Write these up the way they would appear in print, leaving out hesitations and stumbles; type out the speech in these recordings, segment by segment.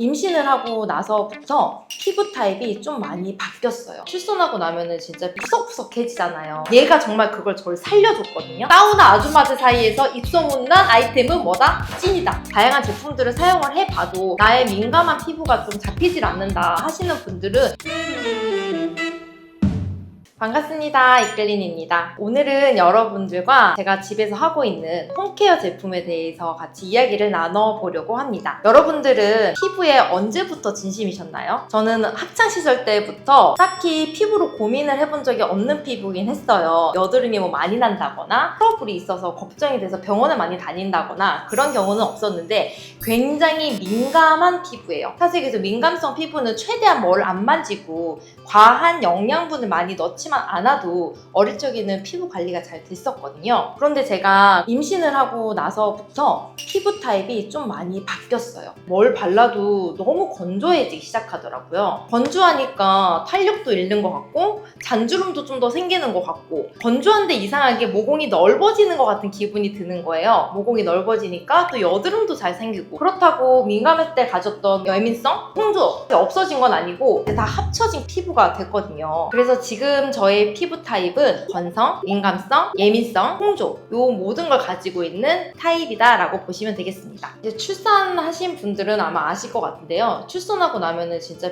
임신을 하고 나서부터 피부 타입이 좀 많이 바뀌었어요. 출산하고 나면은 진짜 푸석푸석해지잖아요. 얘가 정말 그걸 저를 살려줬거든요. 사우나 아주마들 사이에서 입소문난 아이템은 뭐다? 찐이다. 다양한 제품들을 사용을 해봐도 나의 민감한 피부가 좀 잡히질 않는다 하시는 분들은 반갑습니다. 이끌린입니다. 오늘은 여러분들과 제가 집에서 하고 있는 홈케어 제품에 대해서 같이 이야기를 나눠보려고 합니다. 여러분들은 피부에 언제부터 진심이셨나요? 저는 학창시절 때부터 딱히 피부로 고민을 해본 적이 없는 피부긴 했어요. 여드름이 많이 난다거나 트러블이 있어서 걱정이 돼서 병원을 많이 다닌다거나 그런 경우는 없었는데 굉장히 민감한 피부예요. 사실 그래서 민감성 피부는 최대한 뭘 안 만지고 과한 영양분을 많이 넣지만 않아도 어릴 적에는 피부 관리가 잘 됐었거든요. 그런데 제가 임신을 하고 나서부터 피부 타입이 좀 많이 바뀌었어요. 뭘 발라도 너무 건조해지기 시작하더라고요. 건조하니까 탄력도 잃는 것 같고 잔주름도 좀 더 생기는 것 같고 건조한데 이상하게 모공이 넓어지는 것 같은 기분이 드는 거예요. 모공이 넓어지니까 또 여드름도 잘 생기고 그렇다고 민감할 때 가졌던 예민성, 홍조 없어진 건 아니고 다 합쳐진 피부가 됐거든요. 그래서 지금 저의 피부 타입은 건성, 민감성, 예민성, 홍조 요 모든 걸 가지고 있는 타입이다 라고 보시면 되겠습니다. 이제 출산하신 분들은 아마 아실 것 같은데요. 출산하고 나면은 진짜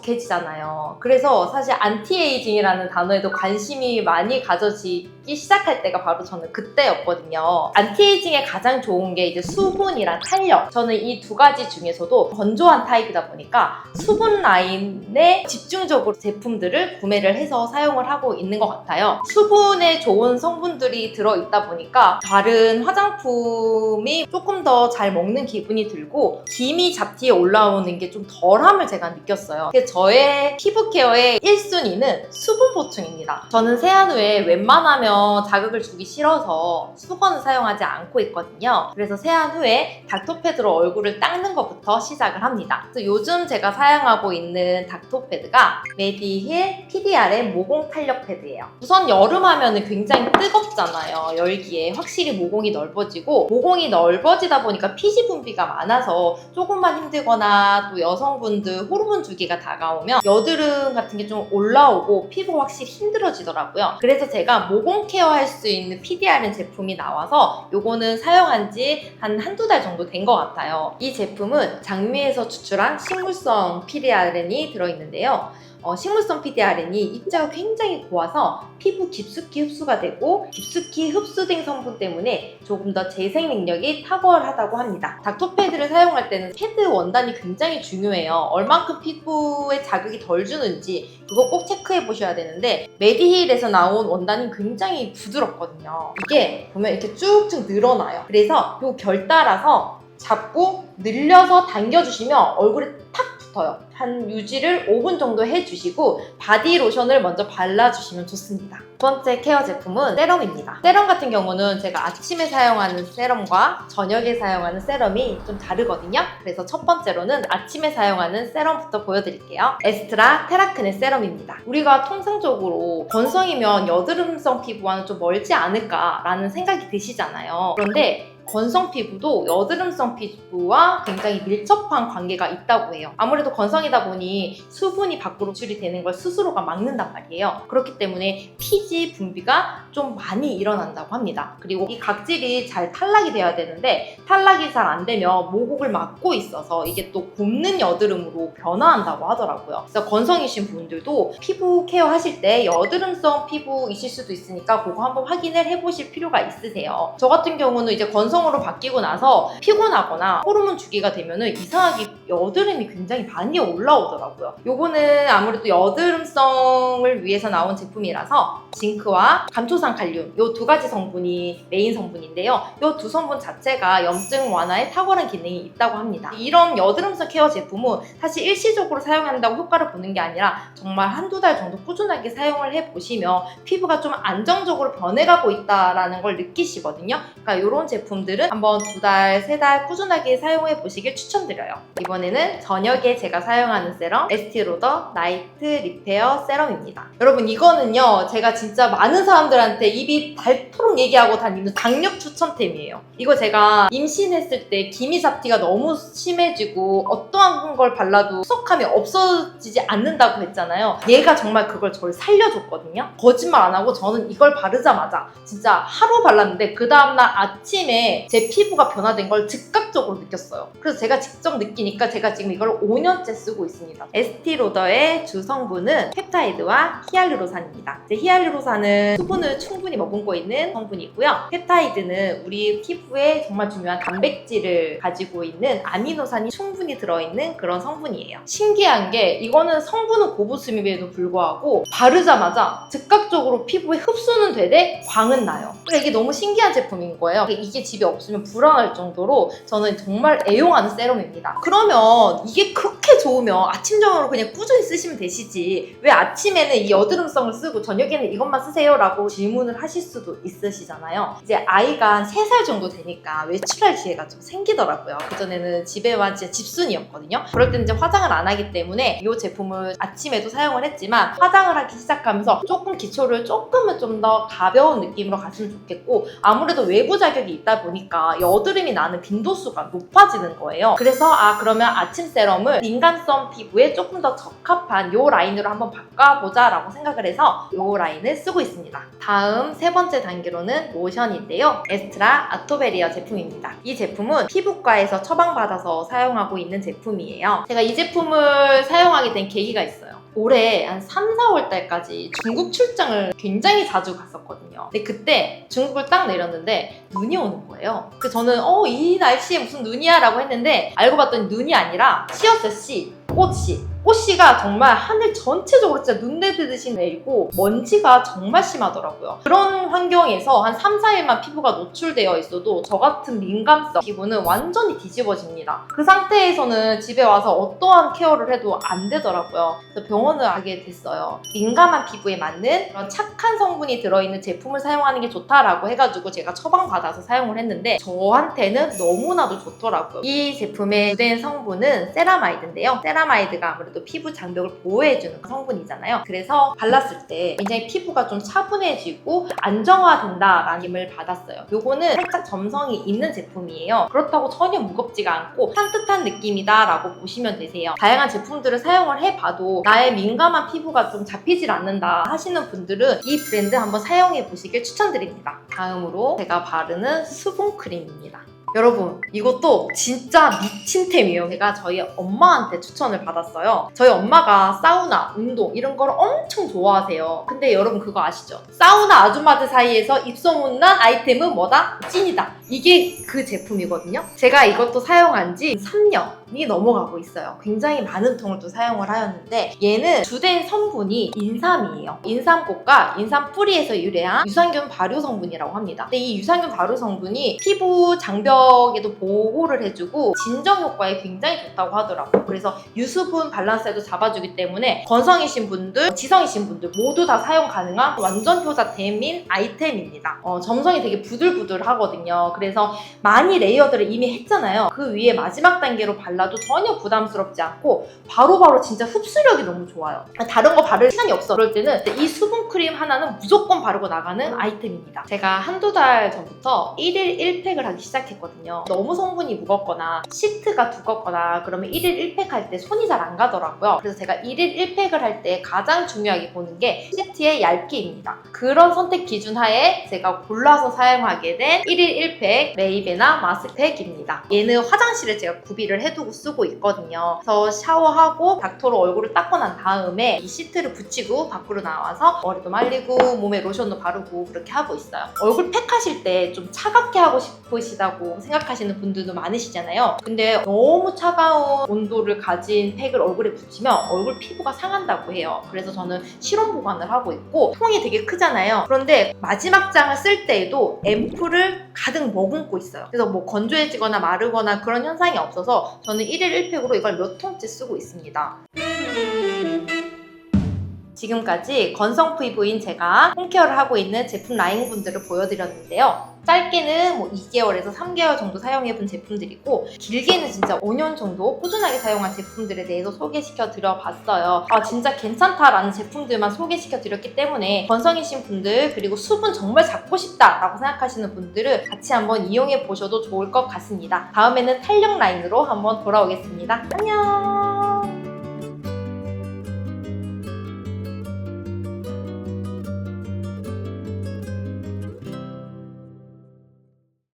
푸석푸석해지잖아요. 그래서 사실 안티에이징이라는 단어에도 관심이 많이 가져지기 시작할 때가 바로 저는 그때였거든요. 안티에이징에 가장 좋은 게 이제 수분이랑 탄력. 저는 이 두 가지 중에서도 건조한 타입이다 보니까 수분 라인에 집중적으로 제품들을 구매를 해서 사용을 하고 있는 것 같아요. 수분에 좋은 성분들이 들어있다 보니까 다른 화장품이 조금 더 잘 먹는 기분이 들고 기미 잡티에 올라오는 게 좀 덜함을 제가 느꼈어요. 그래서 저의 피부 케어의 1순위는 수분 보충입니다. 저는 세안 후에 웬만하면 자극을 주기 싫어서 수건을 사용하지 않고 있거든요. 그래서 세안 후에 닥터패드로 얼굴을 닦는 것부터 시작을 합니다. 그래서 요즘 제가 사용하고 있는 닥터패드가 메디힐 PDR의 모공 탄력 패드예요. 우선 여름 하면은 굉장히 뜨겁잖아요. 열기에 확실히 모공이 넓어지고 모공이 넓어지다 보니까 피지 분비가 많아서 조금만 힘들거나 또 여성분들 호르몬 주기가 다가오면 여드름 같은 게 좀 올라오고 피부가 확실히 힘들어지더라고요. 그래서 제가 모공 케어할 수 있는 PDRN 제품이 나와서 요거는 사용한 지 한두 달 정도 된 것 같아요. 이 제품은 장미에서 추출한 식물성 PDRN이 들어있는데요. 식물성 PDRN이 입자가 굉장히 고와서 피부 깊숙이 흡수가 되고 깊숙이 흡수된 성분 때문에 조금 더 재생 능력이 탁월하다고 합니다. 닥터패드를 사용할 때는 패드 원단이 굉장히 중요해요. 얼만큼 피부에 자극이 덜 주는지 그거 꼭 체크해 보셔야 되는데 메디힐에서 나온 원단이 굉장히 부드럽거든요. 이게 보면 이렇게 쭉쭉 늘어나요. 그래서 요 결 따라서 잡고 늘려서 당겨주시면 얼굴에 탁 붙어요. 한 유지를 5분 정도 해주시고 바디 로션을 먼저 발라주시면 좋습니다. 두 번째 케어 제품은 세럼입니다. 세럼 같은 경우는 제가 아침에 사용하는 세럼과 저녁에 사용하는 세럼이 좀 다르거든요. 그래서 첫 번째로는 아침에 사용하는 세럼부터 보여드릴게요. 에스트라 테라크네 세럼입니다. 우리가 통상적으로 건성이면 여드름성 피부와는 좀 멀지 않을까라는 생각이 드시잖아요. 그런데 건성 피부도 여드름성 피부와 굉장히 밀접한 관계가 있다고 해요. 아무래도 건성이다 보니 수분이 밖으로 추출이 되는 걸 스스로가 막는단 말이에요. 그렇기 때문에 피지 분비가 좀 많이 일어난다고 합니다. 그리고 이 각질이 잘 탈락이 돼야 되는데 탈락이 잘 안 되면 모공을 막고 있어서 이게 또 곱는 여드름으로 변화한다고 하더라고요. 그래서 건성이신 분들도 피부 케어 하실 때 여드름성 피부이실 수도 있으니까 그거 한번 확인을 해보실 필요가 있으세요. 저 같은 경우는 이제 건성으로 바뀌고 나서 피곤하거나 호르몬 주기가 되면은 이상하게 여드름이 굉장히 많이 올라오더라고요. 요거는 아무래도 여드름성을 위해서 나온 제품이라서 징크와 감초산 칼륨 요 두 가지 성분이 메인 성분인데요. 요 두 성분 자체가 염증 완화에 탁월한 기능이 있다고 합니다. 이런 여드름성 케어 제품은 사실 일시적으로 사용한다고 효과를 보는 게 아니라 정말 한두 달 정도 꾸준하게 사용을 해보시면 피부가 좀 안정적으로 변해가고 있다는 걸 느끼시거든요. 그러니까 이런 제품 분들은 한번 2달, 3달 꾸준하게 사용해 보시길 추천드려요. 이번에는 저녁에 제가 사용하는 세럼 에스티로더 나이트 리페어 세럼입니다. 여러분 이거는요 제가 진짜 많은 사람들한테 입이 닳도록 얘기하고 다니는 강력 추천템이에요. 이거 제가 임신했을 때 기미 잡티가 너무 심해지고 어떠한 걸 발라도 푸석함이 없어지지 않는다고 했잖아요. 얘가 정말 그걸 저를 살려줬거든요. 거짓말 안 하고 저는 이걸 바르자마자 진짜 하루 발랐는데 그 다음날 아침에 제 피부가 변화된 걸 즉각적으로 느꼈어요. 그래서 제가 직접 느끼니까 제가 지금 이걸 5년째 쓰고 있습니다. 에스티로더의 주 성분은 펩타이드와 히알루로산입니다. 히알루로산은 수분을 충분히 머금고 있는 성분이고요. 펩타이드는 우리 피부에 정말 중요한 단백질을 가지고 있는 아미노산이 충분히 들어있는 그런 성분이에요. 신기한 게 이거는 성분은 고부스밈에도 불구하고 바르자마자 즉각적으로 피부에 흡수는 되되 광은 나요. 그러니까 이게 너무 신기한 제품인 거예요. 이게 집에 없으면 불안할 정도로 저는 정말 애용하는 세럼입니다. 그러면 이게 그렇게 좋으면 아침 저녁으로 그냥 꾸준히 쓰시면 되시지 왜 아침에는 이 여드름성을 쓰고 저녁에는 이것만 쓰세요 라고 질문을 하실 수도 있으시잖아요. 이제 아이가 한 3살 정도 되니까 외출할 기회가 좀 생기더라고요. 그전에는 집에만 진짜 집순이였거든요. 그럴 때는 이제 화장을 안 하기 때문에 이 제품을 아침에도 사용을 했지만 화장을 하기 시작하면서 조금 기초를 조금은 좀 더 가벼운 느낌으로 갔으면 좋겠고 아무래도 외부 자극이 있다 보니까 여드름이 나는 빈도수가 높아지는 거예요. 그래서 그러면 아침 세럼을 민감성 피부에 조금 더 적합한 이 라인으로 한번 바꿔보자 라고 생각을 해서 이 라인을 쓰고 있습니다. 다음 3번째 단계로는 로션인데요. 에스트라 아토베리어 제품입니다. 이 제품은 피부과에서 처방받아서 사용하고 있는 제품이에요. 제가 이 제품을 사용하게 된 계기가 있어요. 올해 한 3, 4월 달까지 중국 출장을 굉장히 자주 갔었거든요. 근데 그때 중국을 딱 내렸는데 눈이 오는 거예요. 그래서 저는 이 날씨에 무슨 눈이야? 라고 했는데 알고 봤더니 눈이 아니라 씨였어요. 씨. 꽃씨가 정말 하늘 전체적으로 진짜 눈 내리듯이 내리고 먼지가 정말 심하더라고요. 그런 환경에서 한 3, 4일만 피부가 노출되어 있어도 저 같은 민감성 피부는 완전히 뒤집어집니다. 그 상태에서는 집에 와서 어떠한 케어를 해도 안 되더라고요. 그래서 병원을 가게 됐어요. 민감한 피부에 맞는 그런 착한 성분이 들어있는 제품을 사용하는 게 좋다라고 해가지고 제가 처방받아서 사용을 했는데 저한테는 너무나도 좋더라고요. 이 제품의 주된 성분은 세라마이드인데요. 세라마이드가 아무래도 피부 장벽을 보호해주는 성분이잖아요. 그래서 발랐을 때 굉장히 피부가 좀 차분해지고 안정화된다라는 느낌을 받았어요. 요거는 살짝 점성이 있는 제품이에요. 그렇다고 전혀 무겁지가 않고 산뜻한 느낌이다 라고 보시면 되세요. 다양한 제품들을 사용을 해봐도 나의 민감한 피부가 좀 잡히질 않는다 하시는 분들은 이 브랜드 한번 사용해 보시길 추천드립니다. 다음으로 제가 바르는 수분크림입니다. 여러분 이것도 진짜 미친템이에요. 제가 저희 엄마한테 추천을 받았어요. 저희 엄마가 사우나, 운동 이런 걸 엄청 좋아하세요. 근데 여러분 그거 아시죠? 사우나 아줌마들 사이에서 입소문난 아이템은 뭐다? 찐이다. 이게 그 제품이거든요. 제가 이것도 사용한 지 3년이 넘어가고 있어요. 굉장히 많은 통을 또 사용을 하였는데 얘는 주된 성분이 인삼이에요. 인삼꽃과 인삼 뿌리에서 유래한 유산균 발효 성분이라고 합니다. 근데 이 유산균 발효 성분이 피부 장벽에도 보호를 해주고 진정 효과에 굉장히 좋다고 하더라고요. 그래서 유수분 밸런스에도 잡아주기 때문에 건성이신 분들, 지성이신 분들 모두 다 사용 가능한 완전 효자템인 아이템입니다. 점성이 되게 부들부들하거든요. 그래서 많이 레이어드를 이미 했잖아요. 그 위에 마지막 단계로 발라도 전혀 부담스럽지 않고 바로바로 진짜 흡수력이 너무 좋아요. 다른 거 바를 시간이 없어. 그럴 때는 이 수분크림 하나는 무조건 바르고 나가는 아이템입니다. 제가 한두 달 전부터 1일 1팩을 하기 시작했거든요. 너무 성분이 무겁거나 시트가 두껍거나 그러면 1일 1팩 할 때 손이 잘 안 가더라고요. 그래서 제가 1일 1팩을 할 때 가장 중요하게 보는 게 시트의 얇기입니다. 그런 선택 기준 하에 제가 골라서 사용하게 된 1일 1팩 레이베나 마스크팩입니다. 얘는 화장실에 제가 구비를 해두고 쓰고 있거든요. 그래서 샤워하고 닥터로 얼굴을 닦고 난 다음에 이 시트를 붙이고 밖으로 나와서 머리도 말리고 몸에 로션도 바르고 그렇게 하고 있어요. 얼굴 팩 하실 때 좀 차갑게 하고 싶으시다고 생각하시는 분들도 많으시잖아요. 근데 너무 차가운 온도를 가진 팩을 얼굴에 붙이면 얼굴 피부가 상한다고 해요. 그래서 저는 실온 보관을 하고 있고 통이 되게 크잖아요. 그런데 마지막 장을 쓸 때에도 앰플을 가득 머금고 있어요. 그래서 뭐 건조해지거나 마르거나 그런 현상이 없어서 저는 1일 1팩으로 이걸 몇 통째 쓰고 있습니다. 지금까지 건성 피부인 제가 홈케어를 하고 있는 제품 라인분들을 보여드렸는데요. 짧게는 2개월에서 3개월 정도 사용해본 제품들이고 길게는 진짜 5년 정도 꾸준하게 사용한 제품들에 대해서 소개시켜 드려봤어요. 진짜 괜찮다라는 제품들만 소개시켜 드렸기 때문에 건성이신 분들 그리고 수분 정말 잡고 싶다라고 생각하시는 분들은 같이 한번 이용해 보셔도 좋을 것 같습니다. 다음에는 탄력 라인으로 한번 돌아오겠습니다. 안녕!